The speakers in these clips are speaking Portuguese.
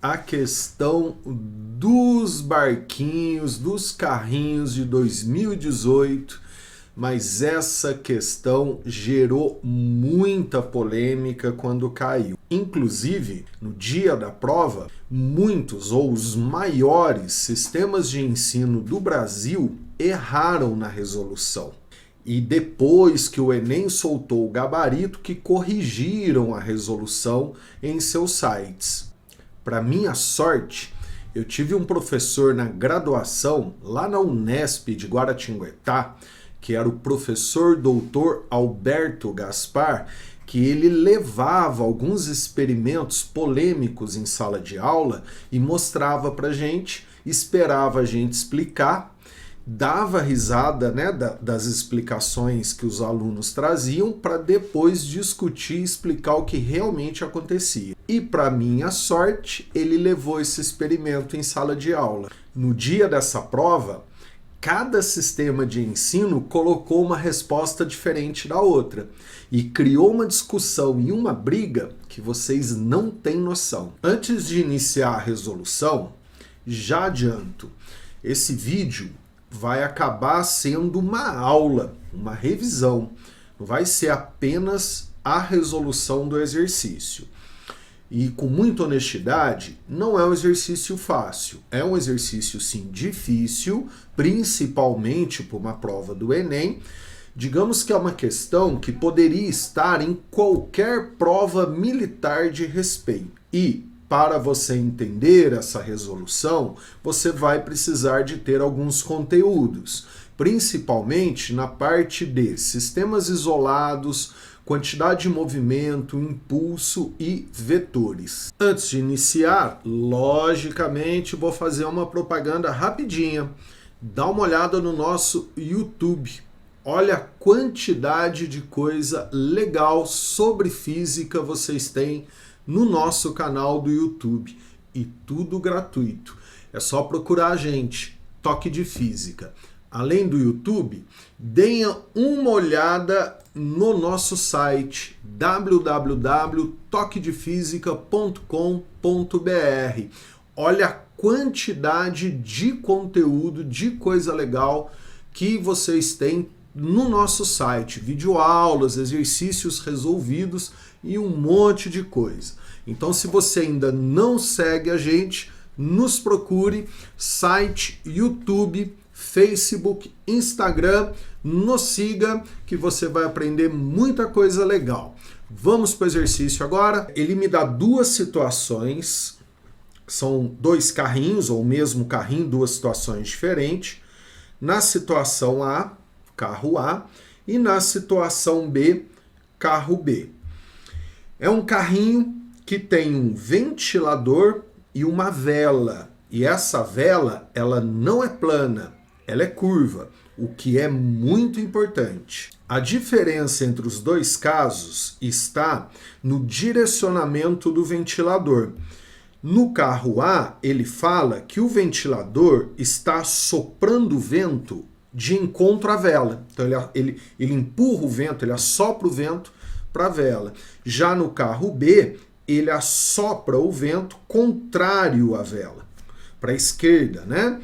a questão dos barquinhos, dos carrinhos de 2018, mas essa questão gerou muita polêmica quando caiu. Inclusive, no dia da prova, muitos ou os maiores sistemas de ensino do Brasil erraram na resolução. E depois que o Enem soltou o gabarito, que corrigiram a resolução em seus sites. Para minha sorte, eu tive um professor na graduação, lá na Unesp de Guaratinguetá, que era o professor doutor Alberto Gaspar, que ele levava alguns experimentos polêmicos em sala de aula e mostrava para a gente, esperava a gente explicar, dava risada, né, das explicações que os alunos traziam para depois discutir e explicar o que realmente acontecia. E para minha sorte, ele levou esse experimento em sala de aula. No dia dessa prova, cada sistema de ensino colocou uma resposta diferente da outra e criou uma discussão e uma briga que vocês não têm noção. Antes de iniciar a resolução, já adianto, esse vídeo vai acabar sendo uma aula, uma revisão. Não vai ser apenas a resolução do exercício. E com muita honestidade, não é um exercício fácil. É um exercício, sim, difícil, principalmente por uma prova do Enem. Digamos que é uma questão que poderia estar em qualquer prova militar de respeito. E, para você entender essa resolução, você vai precisar de ter alguns conteúdos, principalmente na parte de sistemas isolados, quantidade de movimento, impulso e vetores. Antes de iniciar, logicamente, vou fazer uma propaganda rapidinha. Dá uma olhada no nosso YouTube. Olha a quantidade de coisa legal sobre física vocês têm no nosso canal do YouTube. E tudo gratuito. É só procurar a gente, Toque de Física. Além do YouTube, deem uma olhada no nosso site www.toquedefisica.com.br. Olha a quantidade de conteúdo, de coisa legal que vocês têm no nosso site. Videoaulas, exercícios resolvidos e um monte de coisa. Então, se você ainda não segue a gente, nos procure, site, YouTube, Facebook, Instagram, nos siga que você vai aprender muita coisa legal. Vamos para o exercício agora. Ele me dá duas situações, são dois carrinhos, ou o mesmo carrinho, duas situações diferentes. Na situação A, carro A, e na situação B, carro B. É um carrinho que tem um ventilador e uma vela. E essa vela, ela não é plana, ela é curva, o que é muito importante. A diferença entre os dois casos está no direcionamento do ventilador. No carro A, ele fala que o ventilador está soprando o vento de encontro à vela. Então ele empurra o vento, ele assopra o vento para a vela. Já no carro B, ele assopra o vento contrário à vela, para a esquerda, né?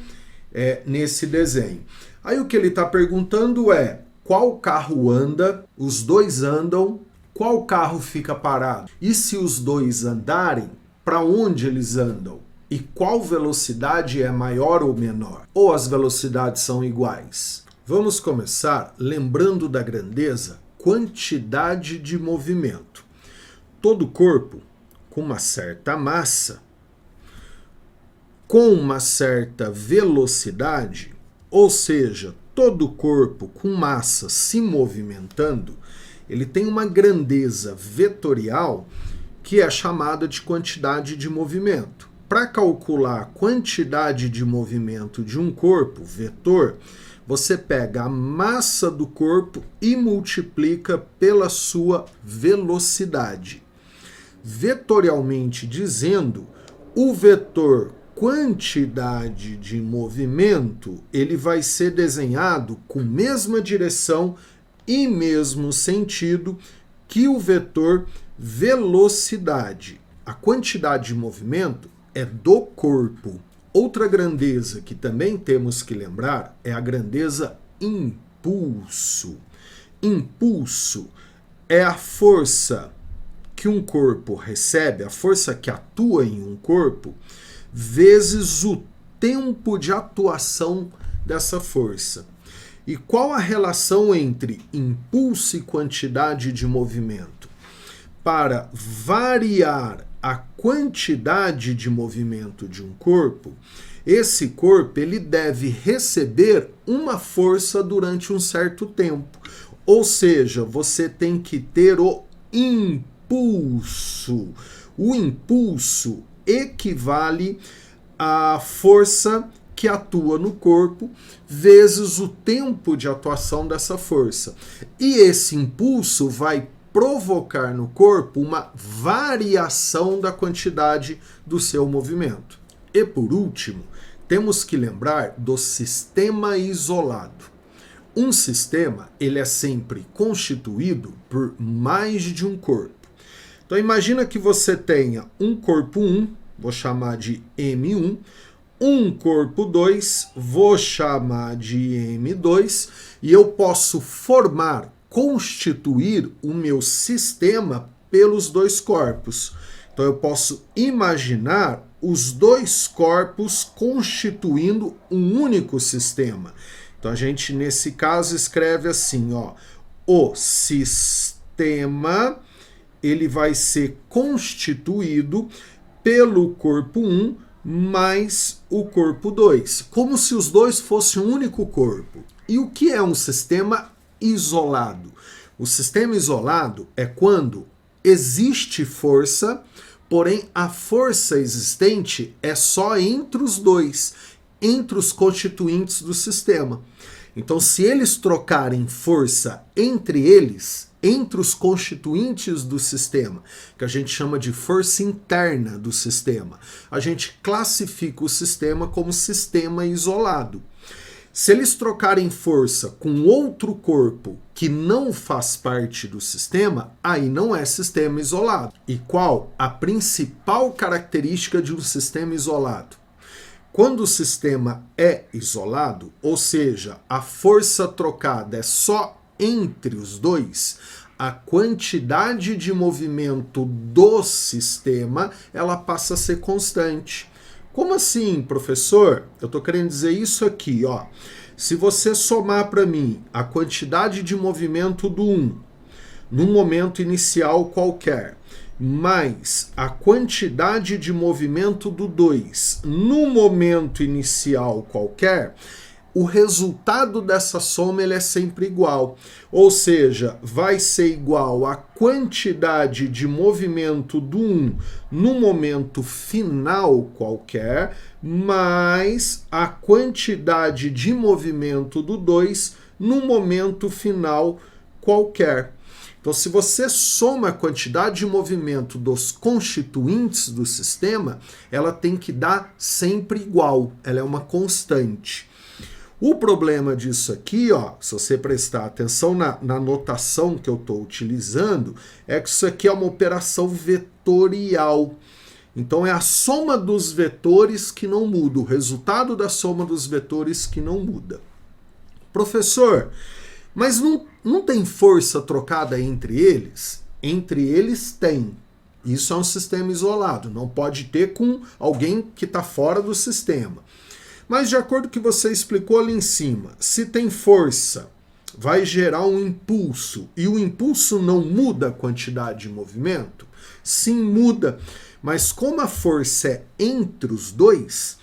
Nesse desenho. Aí o que ele está perguntando é qual carro anda, os dois andam, qual carro fica parado? E se os dois andarem, para onde eles andam? E qual velocidade é maior ou menor? Ou as velocidades são iguais? Vamos começar lembrando da grandeza, quantidade de movimento. Todo corpo com uma certa massa, com uma certa velocidade, ou seja, todo corpo com massa se movimentando, ele tem uma grandeza vetorial que é chamada de quantidade de movimento. Para calcular a quantidade de movimento de um corpo, vetor, você pega a massa do corpo e multiplica pela sua velocidade. Vetorialmente dizendo, o vetor quantidade de movimento, ele vai ser desenhado com mesma direção e mesmo sentido que o vetor velocidade. A quantidade de movimento é do corpo. Outra grandeza que também temos que lembrar é a grandeza impulso. Impulso é a força que um corpo recebe, a força que atua em um corpo, vezes o tempo de atuação dessa força. E qual a relação entre impulso e quantidade de movimento? Para variar a quantidade de movimento de um corpo, esse corpo ele deve receber uma força durante um certo tempo. Ou seja, você tem que ter o impulso. O impulso equivale à força que atua no corpo, vezes o tempo de atuação dessa força. E esse impulso vai provocar no corpo uma variação da quantidade do seu movimento. E por último, temos que lembrar do sistema isolado. Um sistema, ele é sempre constituído por mais de um corpo. Então imagina que você tenha um corpo 1, vou chamar de M1, um corpo 2, vou chamar de M2, e eu posso constituir o meu sistema pelos dois corpos. Então eu posso imaginar os dois corpos constituindo um único sistema. Então a gente, nesse caso, escreve assim, ó, o sistema ele vai ser constituído pelo corpo 1 mais o corpo 2, como se os dois fossem um único corpo. E o que é um sistema isolado? O sistema isolado é quando existe força, porém a força existente é só entre os dois, entre os constituintes do sistema. Então, se eles trocarem força entre eles, entre os constituintes do sistema, que a gente chama de força interna do sistema, a gente classifica o sistema como sistema isolado. Se eles trocarem força com outro corpo que não faz parte do sistema, aí não é sistema isolado. E qual a principal característica de um sistema isolado? Quando o sistema é isolado, ou seja, a força trocada é só entre os dois, a quantidade de movimento do sistema ela passa a ser constante. Como assim, professor? Eu estou querendo dizer isso aqui, ó. Se você somar para mim a quantidade de movimento do 1 num momento inicial qualquer, mais a quantidade de movimento do 2 no momento inicial qualquer, o resultado dessa soma ele é sempre igual. Ou seja, vai ser igual a quantidade de movimento do 1 no momento final qualquer, mais a quantidade de movimento do 2 no momento final qualquer. Então, se você soma a quantidade de movimento dos constituintes do sistema, ela tem que dar sempre igual, ela é uma constante. O problema disso aqui, ó, se você prestar atenção na notação que eu estou utilizando, é que isso aqui é uma operação vetorial. Então, é a soma dos vetores que não muda, o resultado da soma dos vetores que não muda. Professor, mas não tem força trocada entre eles? Entre eles tem. Isso é um sistema isolado, não pode ter com alguém que está fora do sistema. Mas de acordo com o que você explicou ali em cima, se tem força, vai gerar um impulso, e o impulso não muda a quantidade de movimento? Sim, muda. Mas como a força é entre os dois,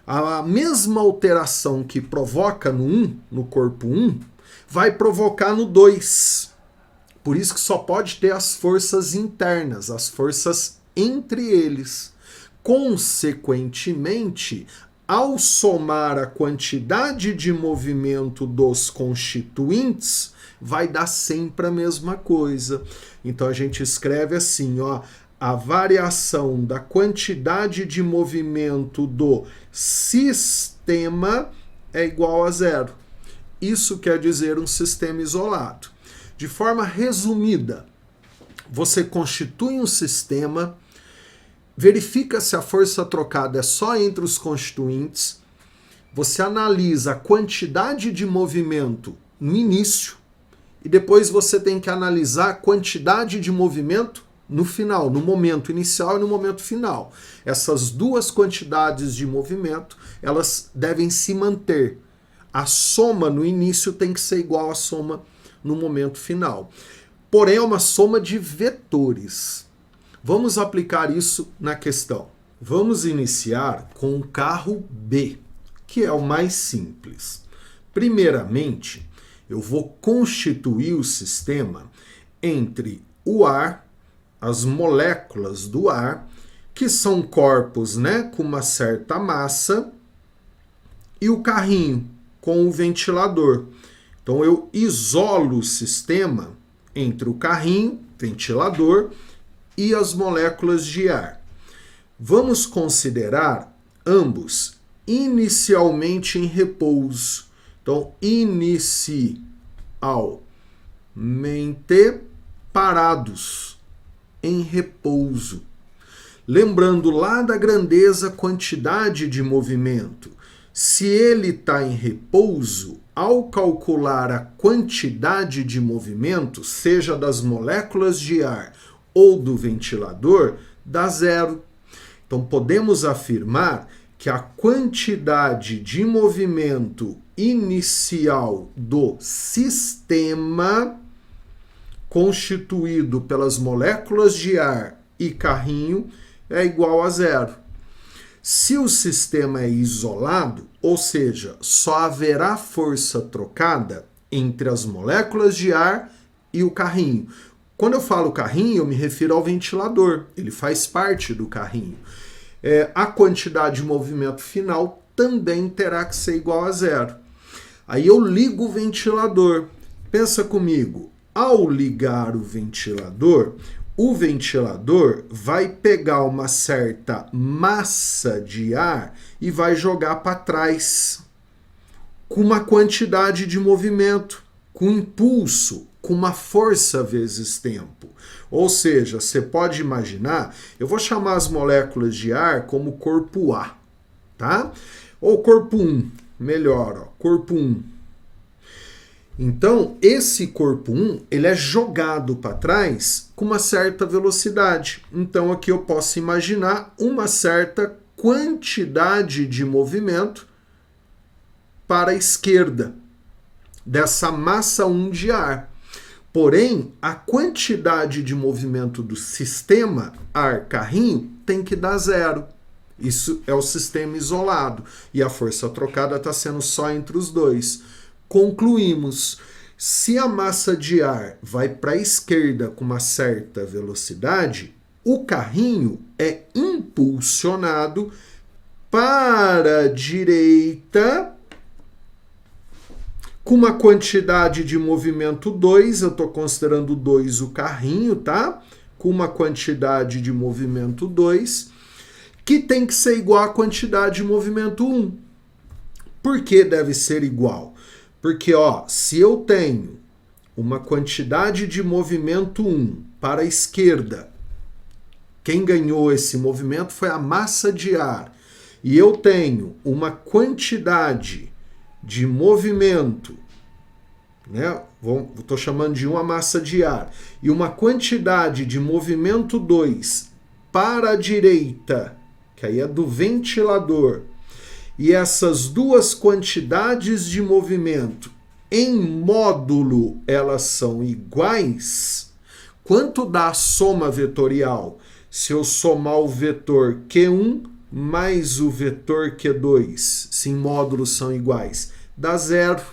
a mesma alteração que provoca no 1, no corpo 1, vai provocar no 2. Por isso que só pode ter as forças internas, as forças entre eles. Consequentemente, ao somar a quantidade de movimento dos constituintes, vai dar sempre a mesma coisa. Então a gente escreve assim, ó, a variação da quantidade de movimento do sistema é igual a zero. Isso quer dizer um sistema isolado. De forma resumida, você constitui um sistema verifica se a força trocada é só entre os constituintes, você analisa a quantidade de movimento no início e depois você tem que analisar a quantidade de movimento no final, no momento inicial e no momento final. Essas duas quantidades de movimento, elas devem se manter. A soma no início tem que ser igual à soma no momento final. Porém, é uma soma de vetores. Vamos aplicar isso na questão. Vamos iniciar com o carro B, que é o mais simples. Primeiramente, eu vou constituir o sistema entre o ar, as moléculas do ar, que são corpos, né, com uma certa massa, e o carrinho com o ventilador. Então eu isolo o sistema entre o carrinho, ventilador, e as moléculas de ar. Vamos considerar ambos inicialmente em repouso. Então, inicialmente parados, em repouso. Lembrando lá da grandeza quantidade de movimento. Se ele está em repouso, ao calcular a quantidade de movimento, seja das moléculas de ar ou do ventilador, dá zero. Então, podemos afirmar que a quantidade de movimento inicial do sistema, constituído pelas moléculas de ar e carrinho, é igual a zero. Se o sistema é isolado, ou seja, só haverá força trocada entre as moléculas de ar e o carrinho. Quando eu falo carrinho, eu me refiro ao ventilador, ele faz parte do carrinho. A quantidade de movimento final também terá que ser igual a zero. Aí eu ligo o ventilador. Pensa comigo, ao ligar o ventilador vai pegar uma certa massa de ar e vai jogar para trás com uma quantidade de movimento, com impulso, com uma força vezes tempo. Ou seja, você pode imaginar, eu vou chamar as moléculas de ar como corpo A, tá? Ou corpo 1, melhor, ó, corpo 1. Então, esse corpo 1, ele é jogado para trás com uma certa velocidade. Então, aqui eu posso imaginar uma certa quantidade de movimento para a esquerda dessa massa 1 de ar. Porém, a quantidade de movimento do sistema ar-carrinho tem que dar zero. Isso é o sistema isolado. E a força trocada está sendo só entre os dois. Concluímos, se a massa de ar vai para a esquerda com uma certa velocidade, o carrinho é impulsionado para a direita com uma quantidade de movimento 2, eu estou considerando 2 o carrinho, tá? Com uma quantidade de movimento 2, que tem que ser igual à quantidade de movimento 1. Por que deve ser igual? Porque, ó, se eu tenho uma quantidade de movimento 1 para a esquerda, quem ganhou esse movimento foi a massa de ar. E eu tenho uma quantidade de movimento, né? Estou chamando de uma massa de ar, e uma quantidade de movimento 2 para a direita, que aí é do ventilador, e essas duas quantidades de movimento em módulo elas são iguais, quanto dá a soma vetorial? Se eu somar o vetor Q1 mais o vetor Q2, se em módulos são iguais, dá zero.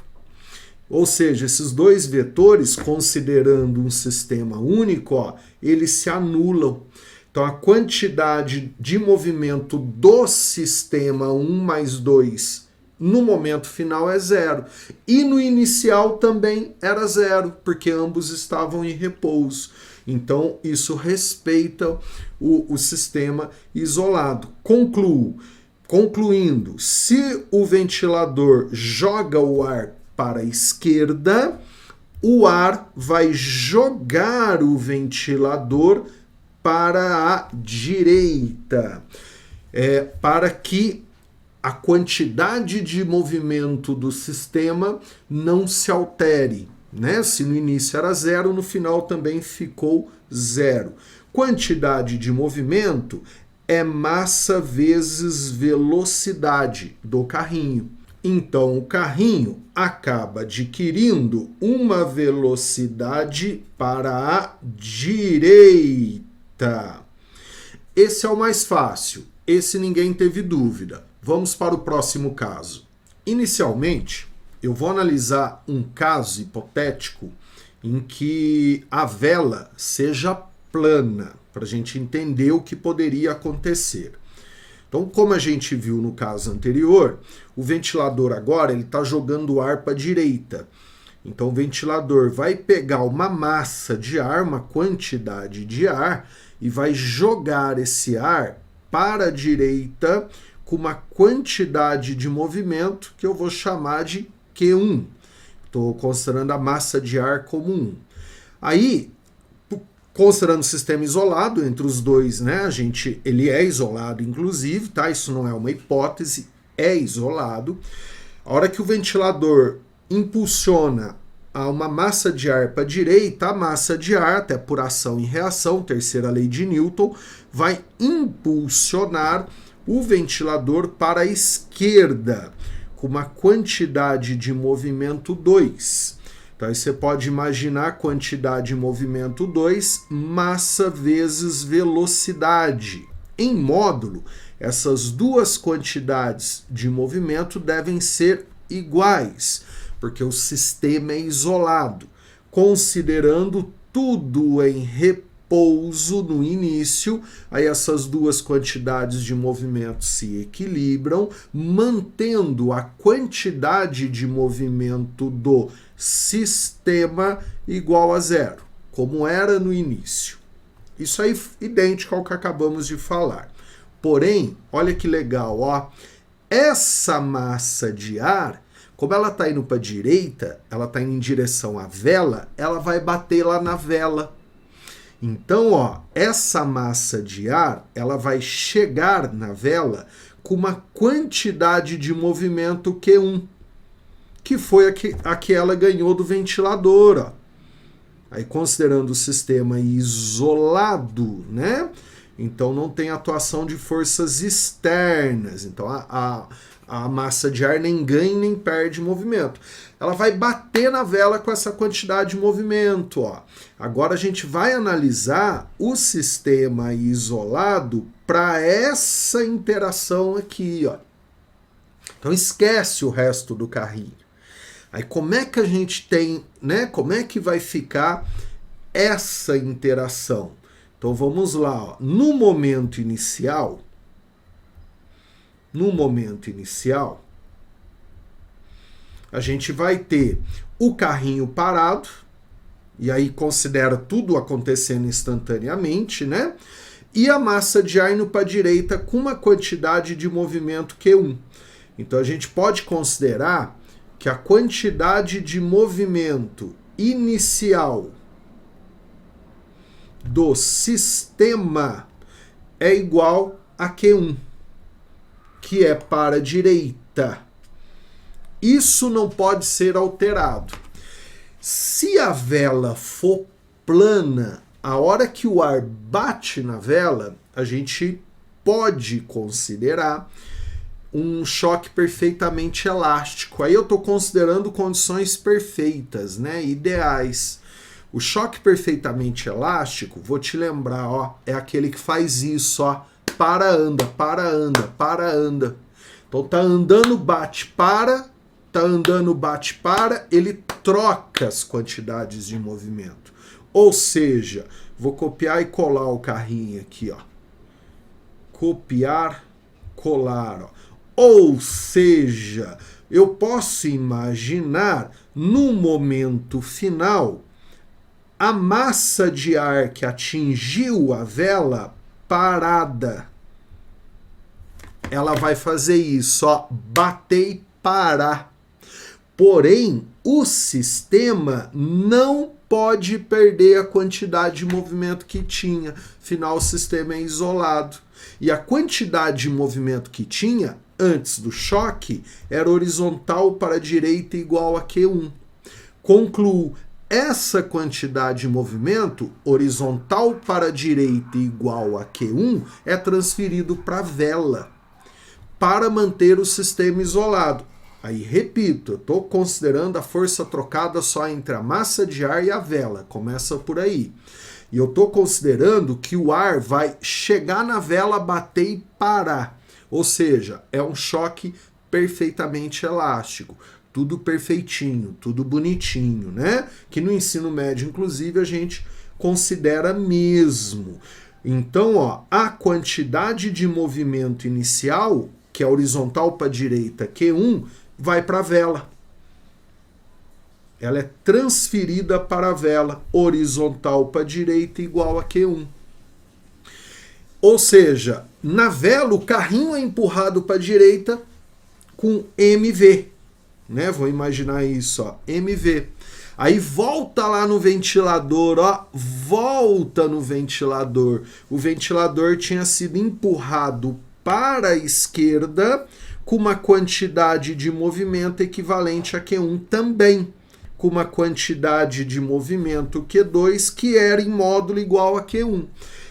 Ou seja, esses dois vetores, considerando um sistema único, ó, eles se anulam. Então, a quantidade de movimento do sistema 1 mais 2 no momento final é zero. E no inicial também era zero, porque ambos estavam em repouso. Então, isso respeita o sistema isolado. Concluindo, se o ventilador joga o ar para a esquerda, o ar vai jogar o ventilador para a direita, para que a quantidade de movimento do sistema não se altere, né? Se no início era 0, no final também ficou 0. Quantidade de movimento é massa vezes velocidade do carrinho. Então, o carrinho acaba adquirindo uma velocidade para a direita. Esse é o mais fácil. Esse ninguém teve dúvida. Vamos para o próximo caso. Inicialmente, eu vou analisar um caso hipotético em que a vela seja plana, para a gente entender o que poderia acontecer. Então, como a gente viu no caso anterior, o ventilador agora está jogando ar para a direita. Então, o ventilador vai pegar uma massa de ar, uma quantidade de ar, e vai jogar esse ar para a direita com uma quantidade de movimento que eu vou chamar de Q1. Estou considerando a massa de ar como 1. Aí, considerando o sistema isolado entre os dois, né? Ele é isolado, inclusive, tá? Isso não é uma hipótese, é isolado. A hora que o ventilador impulsiona uma massa de ar para a direita, a massa de ar, até por ação e reação, terceira lei de Newton, vai impulsionar o ventilador para a esquerda, com uma quantidade de movimento 2. Então, aí você pode imaginar a quantidade de movimento 2, massa vezes velocidade. Em módulo, essas duas quantidades de movimento devem ser iguais, porque o sistema é isolado, considerando tudo em repouso no início, aí essas duas quantidades de movimento se equilibram, mantendo a quantidade de movimento do sistema igual a 0, como era no início. Isso aí é idêntico ao que acabamos de falar. Porém, olha que legal, ó. Essa massa de ar, como ela está indo para a direita, ela está indo em direção à vela, ela vai bater lá na vela. Então, ó, essa massa de ar, ela vai chegar na vela com uma quantidade de movimento Q1, que foi a que ela ganhou do ventilador, ó. Aí, considerando o sistema isolado, né? Então, não tem atuação de forças externas. Então, a massa de ar nem ganha nem perde movimento. Ela vai bater na vela com essa quantidade de movimento, ó. Agora, a gente vai analisar o sistema isolado para essa interação aqui, ó. Então, esquece o resto do carrinho. Aí como é que a gente tem, né? Como é que vai ficar essa interação? Então vamos lá, ó. No momento inicial, a gente vai ter o carrinho parado, e aí considera tudo acontecendo instantaneamente, né? E a massa de ar indo para a direita com uma quantidade de movimento Q1. Então a gente pode considerar que a quantidade de movimento inicial do sistema é igual a Q1, que é para a direita. Isso não pode ser alterado. Se a vela for plana, a hora que o ar bate na vela, a gente pode considerar um choque perfeitamente elástico. Aí eu estou considerando condições perfeitas, né, ideais. O choque perfeitamente elástico, vou te lembrar, ó, é aquele que faz isso, ó, para, anda, para, anda, para, anda. Então tá andando, bate, para, tá andando, bate, para, ele troca as quantidades de movimento. Ou seja, vou copiar e colar o carrinho aqui, ó. Copiar, colar, ó. Ou seja, eu posso imaginar, no momento final, a massa de ar que atingiu a vela parada. Ela vai fazer isso, ó, bater e parar. Porém, o sistema não pode perder a quantidade de movimento que tinha, afinal o sistema é isolado. E a quantidade de movimento que tinha antes do choque era horizontal para a direita igual a Q1. Concluo, essa quantidade de movimento horizontal para a direita igual a Q1 é transferido para a vela para manter o sistema isolado. Aí, repito, eu estou considerando a força trocada só entre a massa de ar e a vela. Começa por aí. E eu estou considerando que o ar vai chegar na vela, bater e parar. Ou seja, é um choque perfeitamente elástico. Tudo perfeitinho, tudo bonitinho, né? Que no ensino médio, inclusive, a gente considera mesmo. Então, ó, a quantidade de movimento inicial, que é horizontal para a direita, Q1, vai para a vela. Ela é transferida para a vela, horizontal para a direita igual a Q1. Ou seja, na vela o carrinho é empurrado para a direita com MV. Né? Vou imaginar isso, ó, MV. Aí volta lá no ventilador, ó, volta no ventilador. O ventilador tinha sido empurrado para a esquerda com uma quantidade de movimento equivalente a Q1 também, com uma quantidade de movimento Q2 que era em módulo igual a Q1.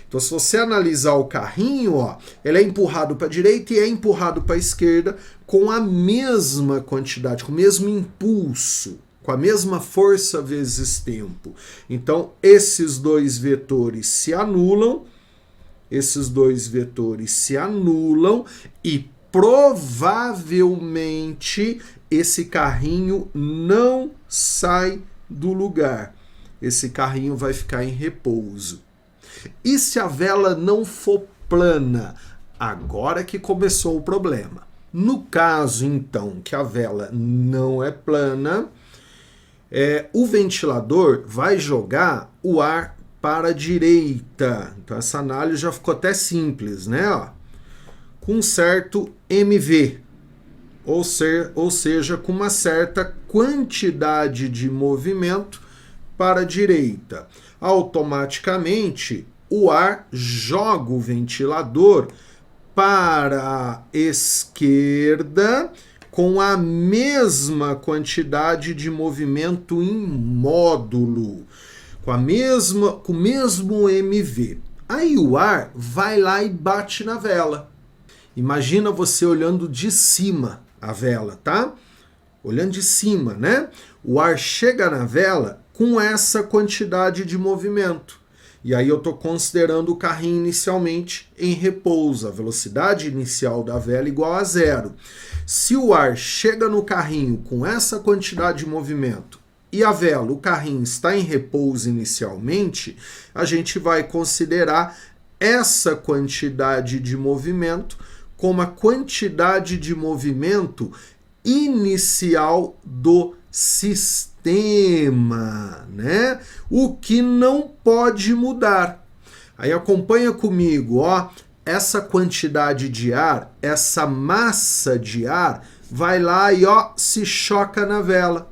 Então, se você analisar o carrinho, ó, ele é empurrado para a direita e é empurrado para a esquerda com a mesma quantidade, com o mesmo impulso, com a mesma força vezes tempo. Então, esses dois vetores se anulam, e provavelmente esse carrinho não sai do lugar. Esse carrinho vai ficar em repouso. E se a vela não for plana? Agora que começou o problema. No caso, então, que a vela não é plana, o ventilador vai jogar o ar para a direita. Então, essa análise já ficou até simples, né? Ó, com um certo MV, ou seja, com uma certa quantidade de movimento para a direita. Automaticamente, o ar joga o ventilador para a esquerda com a mesma quantidade de movimento em módulo, com o mesmo MV. Aí o ar vai lá e bate na vela. Imagina você olhando de cima a vela, tá? Olhando de cima, né? O ar chega na vela com essa quantidade de movimento. E aí eu estou considerando o carrinho inicialmente em repouso. A velocidade inicial da vela igual a 0. Se o ar chega no carrinho com essa quantidade de movimento e a vela, o carrinho, está em repouso inicialmente, a gente vai considerar essa quantidade de movimento como a quantidade de movimento inicial do sistema, né? O que não pode mudar. Aí acompanha comigo, ó, essa quantidade de ar, essa massa de ar, vai lá e ó, se choca na vela.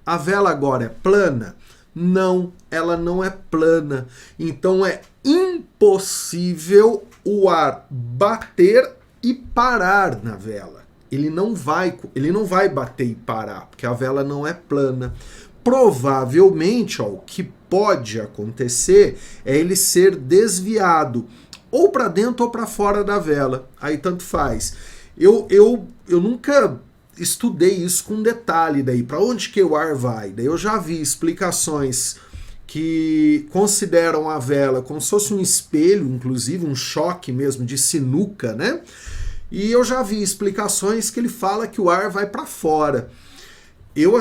A vela agora é plana? Não, ela não é plana. Então é impossível o ar bater e parar na vela. Ele não vai bater e parar, porque a vela não é plana. Provavelmente, ó, o que pode acontecer é ele ser desviado, ou para dentro ou para fora da vela. Aí tanto faz. Eu nunca estudei isso com detalhe daí, para onde que o ar vai. Daí eu já vi explicações que consideram a vela como se fosse um espelho, inclusive um choque mesmo de sinuca, né? E eu já vi explicações que ele fala que o ar vai para fora. Eu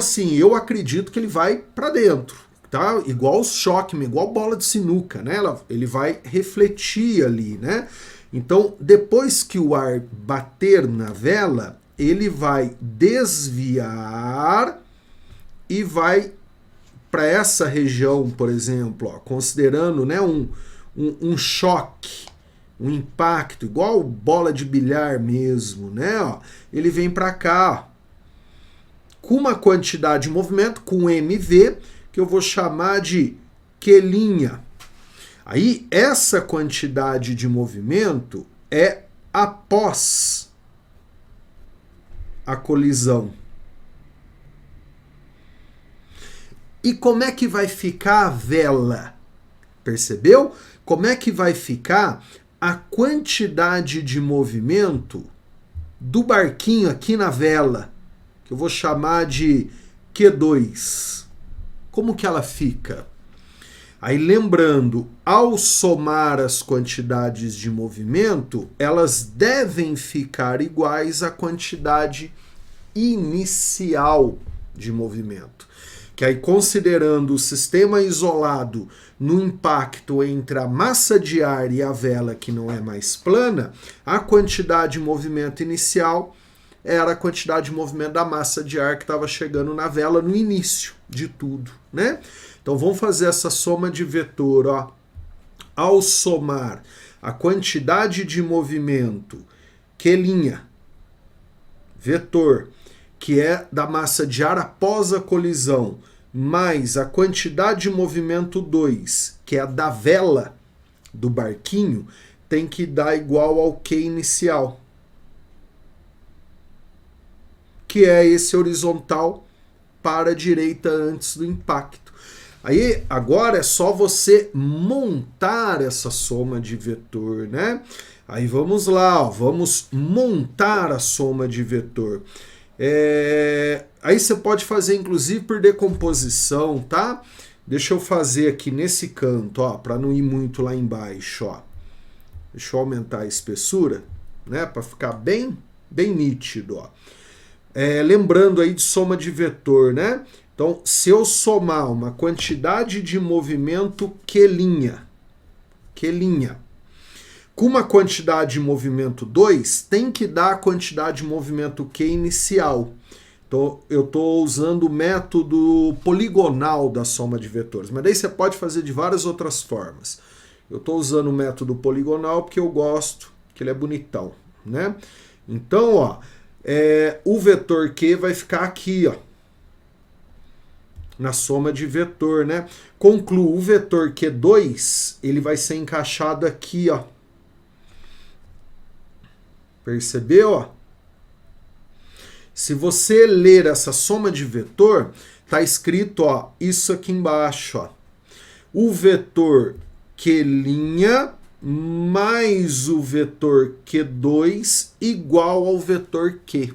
acredito que ele vai para dentro, tá? Igual choque, igual bola de sinuca, né? Ele vai refletir ali, né? Então, depois que o ar bater na vela, ele vai desviar e vai para essa região, por exemplo, ó, considerando, né, um choque, um impacto, igual bola de bilhar mesmo, né? Ó, ele vem para cá, ó. com uma quantidade de movimento, com MV, que eu vou chamar de Q'. Aí, essa quantidade de movimento é após a colisão. E como é que vai ficar a vela? Percebeu? Como é que vai ficar a quantidade de movimento do barquinho aqui na vela, que eu vou chamar de Q2? Como que ela fica? Aí lembrando, ao somar as quantidades de movimento, elas devem ficar iguais à quantidade inicial de movimento. Que aí, considerando o sistema isolado no impacto entre a massa de ar e a vela, que não é mais plana, a quantidade de movimento inicial era a quantidade de movimento da massa de ar que estava chegando na vela no início de tudo, né? Então vamos fazer essa soma de vetor, ó. Ao somar a quantidade de movimento Q', vetor, que é da massa de ar após a colisão, mais a quantidade de movimento 2, que é a da vela do barquinho, tem que dar igual ao Q inicial, que é esse horizontal para a direita antes do impacto. Aí, agora é só você montar essa soma de vetor, né? Aí vamos lá, ó, vamos montar a soma de vetor. Aí você pode fazer, inclusive, por decomposição, tá? Deixa eu fazer aqui nesse canto, ó, para não ir muito lá embaixo, ó. Deixa eu aumentar a espessura, né? Para ficar bem nítido, ó. Lembrando aí de soma de vetor, né? Então, se eu somar uma quantidade de movimento Q', com uma quantidade de movimento 2, tem que dar a quantidade de movimento Q inicial. Então, eu estou usando o método poligonal da soma de vetores, mas daí você pode fazer de várias outras formas. Eu estou usando o método poligonal porque eu gosto, que ele é bonitão, né? Então, ó, o vetor Q vai ficar aqui, ó, na soma de vetor, né? Concluo, o vetor Q2, ele vai ser encaixado aqui, ó. Percebeu, ó? Se você ler essa soma de vetor, tá escrito, ó, isso aqui embaixo, ó. O vetor Q' mais o vetor Q2 igual ao vetor Q.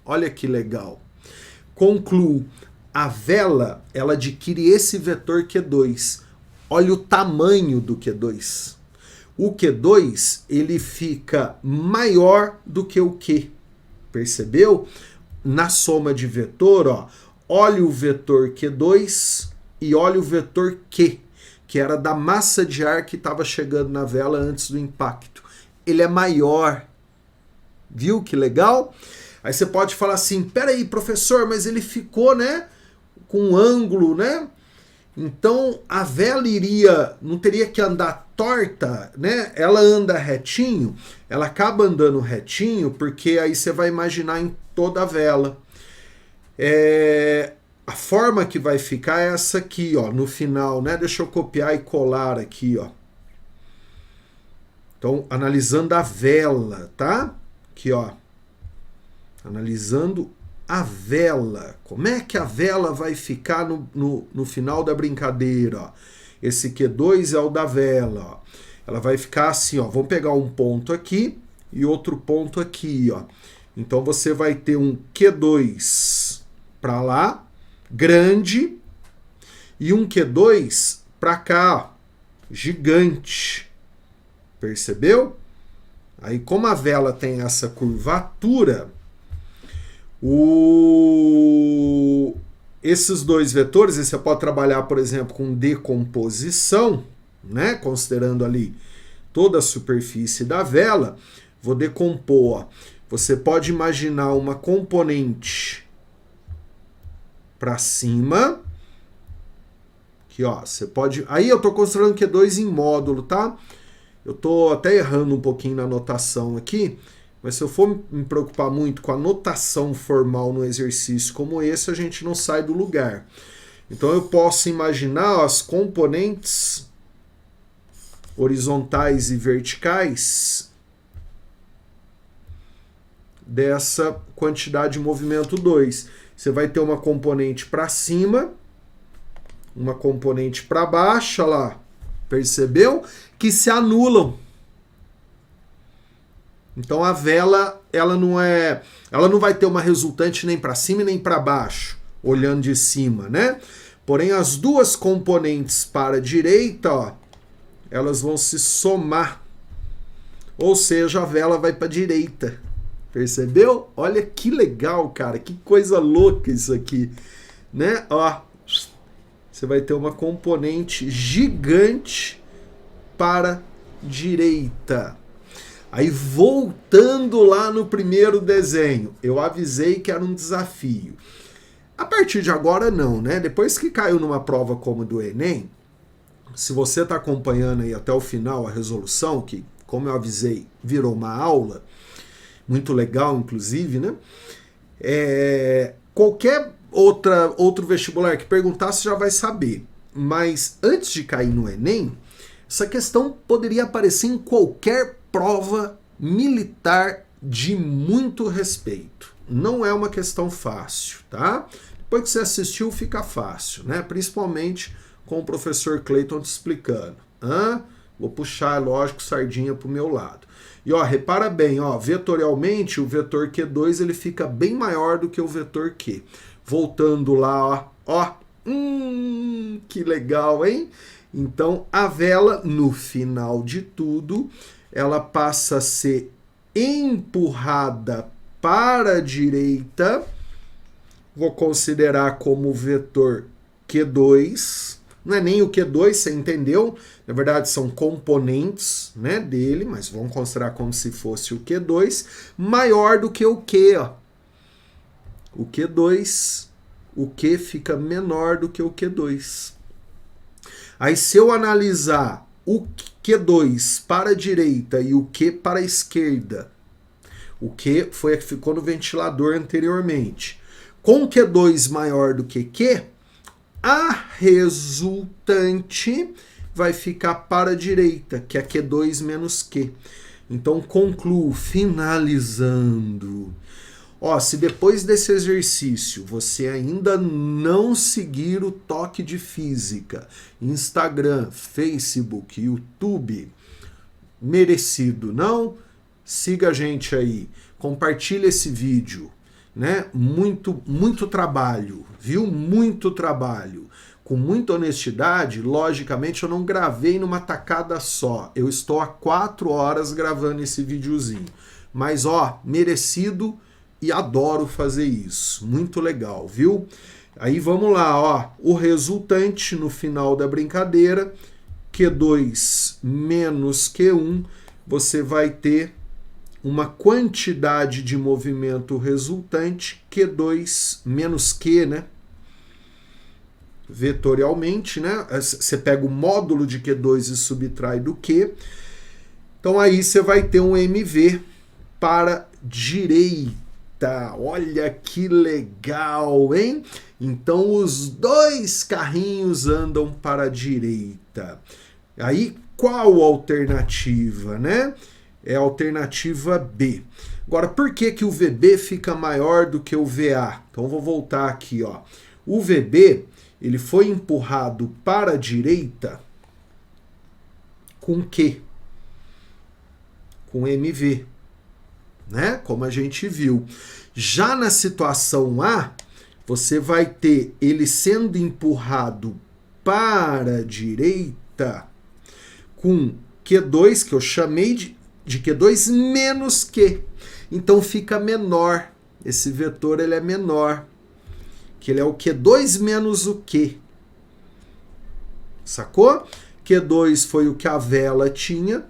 Olha que legal. Concluo, a vela, ela adquire esse vetor Q2. Olha o tamanho do Q2. O Q2, ele fica maior do que o Q. Percebeu? Na soma de vetor, ó, olha o vetor Q2 e olha o vetor Q, que era da massa de ar que estava chegando na vela antes do impacto. Ele é maior. Viu que legal? Aí você pode falar assim, peraí, professor, mas ele ficou, né, com um ângulo, né? Então a vela não teria que andar torta, né? Ela anda retinho, ela acaba andando retinho, porque aí você vai imaginar em toda a vela. A forma que vai ficar é essa aqui, ó, no final, né? Deixa eu copiar e colar aqui, ó. Então, analisando a vela, tá? Aqui, ó. Analisando a vela. Como é que a vela vai ficar no final da brincadeira, ó? Esse Q2 é o da vela, ó. Ela vai ficar assim, ó. Vamos pegar um ponto aqui e outro ponto aqui, ó. Então, você vai ter um Q2 para lá, grande, e um Q2 para cá, ó, gigante. Percebeu? Aí, como a vela tem essa curvatura, esses dois vetores, você pode trabalhar, por exemplo, com decomposição, né? Considerando ali toda a superfície da vela, vou decompor, ó. Você pode imaginar uma componente para cima, aqui, ó, você pode... Aí eu estou considerando Q2 em módulo, tá? Eu estou até errando um pouquinho na notação aqui, Mas se eu for me preocupar muito com a notação formal no exercício como esse, a gente não sai do lugar. Então eu posso imaginar as componentes horizontais e verticais dessa quantidade de movimento 2. Você vai ter uma componente para cima, uma componente para baixo, olha lá, percebeu? Que se anulam. Então a vela, ela não vai ter uma resultante nem para cima e nem para baixo, olhando de cima, né? Porém, as duas componentes para a direita, ó, elas vão se somar. Ou seja, a vela vai para a direita. Percebeu? Olha que legal, cara. Que coisa louca isso aqui, né? Ó, você vai ter uma componente gigante para a direita. Aí, voltando lá no primeiro desenho, eu avisei que era um desafio. A partir de agora, não, né? Depois que caiu numa prova como do Enem, se você está acompanhando aí até o final a resolução, que, como eu avisei, virou uma aula, muito legal, inclusive, né? Qualquer outro vestibular que perguntar, você já vai saber. Mas antes de cair no Enem, essa questão poderia aparecer em qualquer prova militar de muito respeito. Não é uma questão fácil, tá? Depois que você assistiu, fica fácil, né? Principalmente com o professor Clayton te explicando. Vou puxar, lógico, sardinha para o meu lado. E ó, repara bem, ó, vetorialmente o vetor Q2 ele fica bem maior do que o vetor Q. Voltando lá, ó, que legal, hein? Então a vela, no final de tudo, ela passa a ser empurrada para a direita. Vou considerar como vetor Q2. Não é nem o Q2, você entendeu? Na verdade, são componentes, né, dele, mas vamos considerar como se fosse o Q2, maior do que o Q, ó. O Q2, o Q fica menor do que o Q2. Aí, se eu analisar o Q2 para a direita e o Q para a esquerda, o Q foi a que ficou no ventilador anteriormente, com o Q2 maior do que Q, a resultante vai ficar para a direita, que é Q2 menos Q. Então, concluo, finalizando. Ó, se depois desse exercício você ainda não seguir o Toque de Física, Instagram, Facebook, YouTube, merecido, não? Siga a gente aí, compartilha esse vídeo, né? Muito trabalho, viu? Muito trabalho. Com muita honestidade, logicamente eu não gravei numa tacada só. Eu estou há 4 horas gravando esse videozinho. Mas, ó, merecido e adoro fazer isso. Muito legal, viu? Aí vamos lá, ó. O resultante no final da brincadeira, Q2 menos Q1, você vai ter uma quantidade de movimento resultante, Q2 menos Q, né? Vetorialmente, né? Você pega o módulo de Q2 e subtrai do Q. Então aí você vai ter um MV para direita. Olha que legal, hein? Então os dois carrinhos andam para a direita. Aí qual alternativa, né? É a alternativa B. Agora, por que que o VB fica maior do que o VA? Então vou voltar aqui, ó. O VB, ele foi empurrado para a direita com Q? Com MV, né? Como a gente viu. Já na situação A, você vai ter ele sendo empurrado para a direita com Q2, que eu chamei de Q2 menos Q. Então fica menor. Esse vetor ele é menor. Que ele é o Q2 menos o Q. Sacou? Q2 foi o que a vela tinha.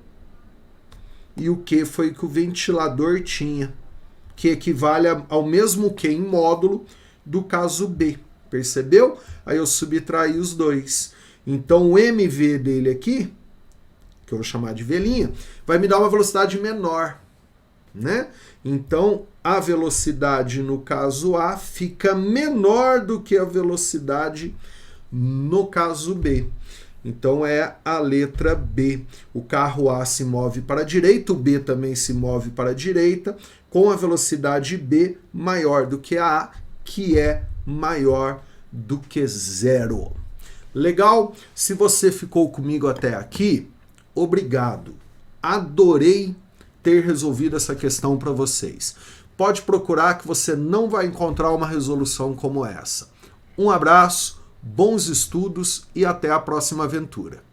E o Q foi o que o ventilador tinha. Que equivale ao mesmo Q em módulo do caso B. Percebeu? Aí eu subtraí os dois. Então o MV dele aqui, que eu vou chamar de velinha, vai me dar uma velocidade menor, né? Então, a velocidade no caso A fica menor do que a velocidade no caso B. Então, é a letra B. O carro A se move para a direita, o B também se move para a direita, com a velocidade B maior do que a A, que é maior do que 0. Legal? Se você ficou comigo até aqui, obrigado. Adorei ter resolvido essa questão para vocês. Pode procurar que você não vai encontrar uma resolução como essa. Um abraço, bons estudos e até a próxima aventura.